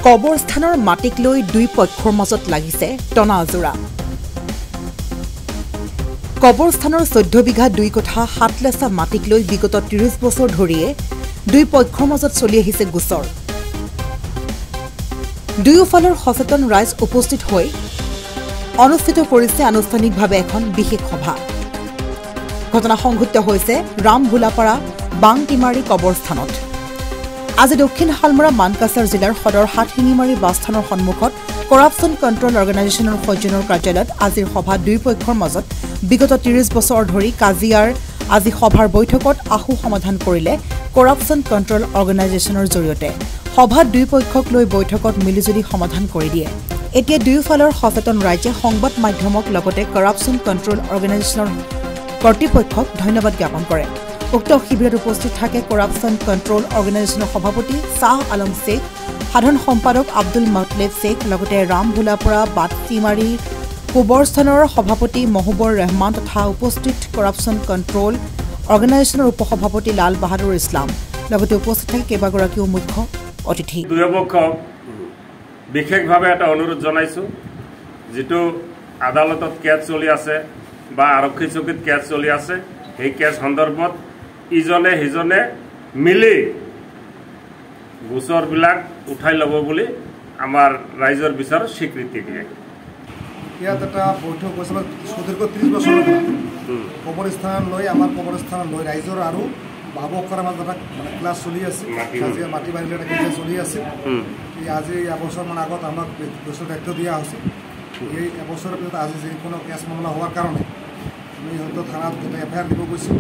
কবৰস্থানৰ মাটিক লৈ দুই পক্ষৰ মাজত লাগিছে টনাজোৰা কবৰস্থানৰ 14 বিঘা 2 কোঠা 7 লেছা মাটিক লৈ বিগত 30 বছৰ ধৰিয়ে দুই পক্ষৰ মাজত চলি আহিছে গোচৰ দুয়োফালৰ সচেতন ৰাইজ উপস্থিত হৈ অনুষ্ঠিত কৰিছে আনুষ্ঠানিকভাৱে এখন বিশেষ সভা ঘটনা সংঘটিত হৈছে ৰামভোলাপাৰা বাংটিমাৰী কবৰস্থানত আজি দক্ষিণ হালমৰা মানকাছাৰ জিলাৰ সদৰ হাটহিঙিমাৰী বাছস্থানৰ সন্মুখত কৰাপশ্যন কণ্ট্ৰোল অৰ্গেনাইজেশ্যনৰ সজ্জনৰ কাৰ্যালয়ত আজিৰ সভা দুই পক্ষৰ মাজত বিগত 30 বছৰ ধৰি কাজিয়াৰ আজি সভাৰ বৈঠকত আহু সমাধান কৰিলে কৰাপশ্যন কণ্ট্ৰোল অৰ্গেনাইজেশ্যনৰ জৰিয়তে সভাত দুই পক্ষক লৈ বৈঠকত মিলিজুলি সমাধান কৰি দিয়ে এতিয়া দুয়োফালৰ সচেতন ৰাইজে সংবাদ মাধ্যমক লগতে কৰাপশ্যন কণ্ট্ৰোল অৰ্গেনাইজেশ্যনৰ কৰ্তৃপক্ষক ধন্যবাদ জ্ঞাপন কৰে উক্ত শিবিৰত উপস্থিত থাকে কৰাপশ্যন কণ্ট্ৰোল অৰ্গেনাইজেশ্যনৰ সভাপতি শাহ আলম শেখ সাধাৰণ সম্পাদক আব্দুল মতলেব শেখ লগতে ৰামভোলাপাৰা বাটটিমাৰী কবৰস্থানৰ সভাপতি মহবুবৰ ৰহমান তথা উপস্থিত কৰাপশ্যন কণ্ট্ৰোল অৰ্গেনাইজেশ্যনৰ উপসভাপতি লাল বাহাদুৰ ইছলাম লগতে উপস্থিত থাকে কেইবাগৰাকীও মুখ্য অতিথি দুয়োপক্ষক বিশেষভাৱে এটা অনুৰোধ জনাইছো যেটো আদালতত কেছ চলি আছে বা আৰক্ষী চকীত কেছ চলি আছে এই কেছ সন্দৰ্ভত ইজনে হিজনে মিলি গোচৰবিলাক উঠাই ল'ব বুলি আমাৰ ৰাইজৰ বিচাৰ স্বীকৃতি দিয়ে ইয়াত এটা বৈঠক হৈছিল সুদীৰ্ঘ 30 বছৰ কবৰস্থান লৈ আমাৰ কবৰস্থান লৈ ৰাইজৰ আৰু ভাবকৰৰ মাজত মানে ক্লাছ চলি আছে মাটি বাৰীলৈ এটা ক্লাছ চলি আছে আজি এবছৰমান আগত আমাক গোচৰ দায়িত্ব দিয়া হৈছে এই এবছৰৰ পিছত আজি যিকোনো কেছ মামলা হোৱাৰ কাৰণে আমি হয়তো থানাত এটা এফআইআৰ দিব গৈছোঁ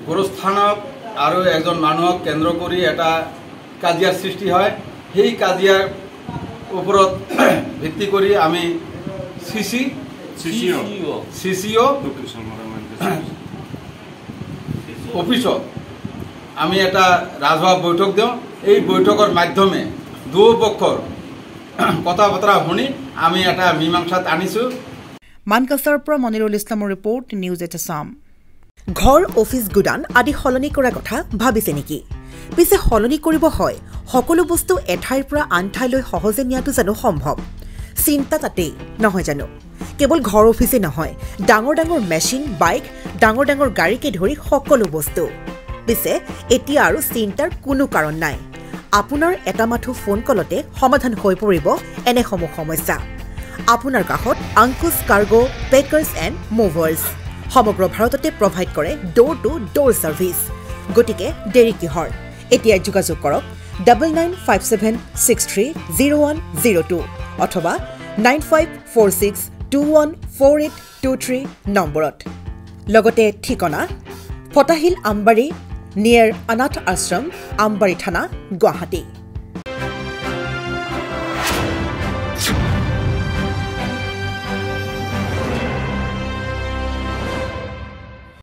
গোৰস্থানক আৰু এজন মানুহক কেন্দ্ৰ কৰি এটা কাজিয়াৰ সৃষ্টি হয় সেই কাজিয়াৰ ওপৰত ভিত্তি কৰি আমি CCO অফিসত আমি এটা ৰাজহুৱা বৈঠক দিওঁ এই বৈঠকৰ মাধ্যমে দুয়োপক্ষৰ কথা বতৰা শুনি আমি এটা মীমাংসাত আনিছোঁ মানকাছাৰৰ পৰা মনিৰুল ইছলামৰ ৰিপৰ্ট নিউজ এট আছাম ঘৰ অফিচ গুদান আদি সলনি কৰা কথা ভাবিছে নেকি পিছে সলনি কৰিব হয় সকলো বস্তু এঠাইৰ পৰা আন ঠাইলৈ সহজে নিয়াটো জানো সম্ভৱ চিন্তা তাতেই নহয় জানো কেৱল ঘৰ অফিচে নহয় ডাঙৰ ডাঙৰ মেচিন বাইক ডাঙৰ ডাঙৰ গাড়ীকে ধৰি সকলো বস্তু পিছে এতিয়া আৰু চিন্তাৰ কোনো কাৰণ নাই আপোনাৰ এটা মাথো ফোন কলতে সমাধান হৈ পৰিব এনেসমূহ সমস্যা আপোনাৰ কাষত আংকুশ কাৰ্গো পেকাৰ্ছ এণ্ড মুভাৰ্ছ সমগ্ৰ ভাৰততে প্ৰভাইড কৰে ডোৰ টু ডোৰ ছাৰ্ভিচ গতিকে দেৰি কিহৰ এতিয়া যোগাযোগ কৰক 9957630102 অথবা 9546214823 নম্বৰত লগতে ঠিকনা ফটাহিল আমবাৰী নিয়াৰ অনাথ আশ্ৰম আমবাৰী থানা গুৱাহাটী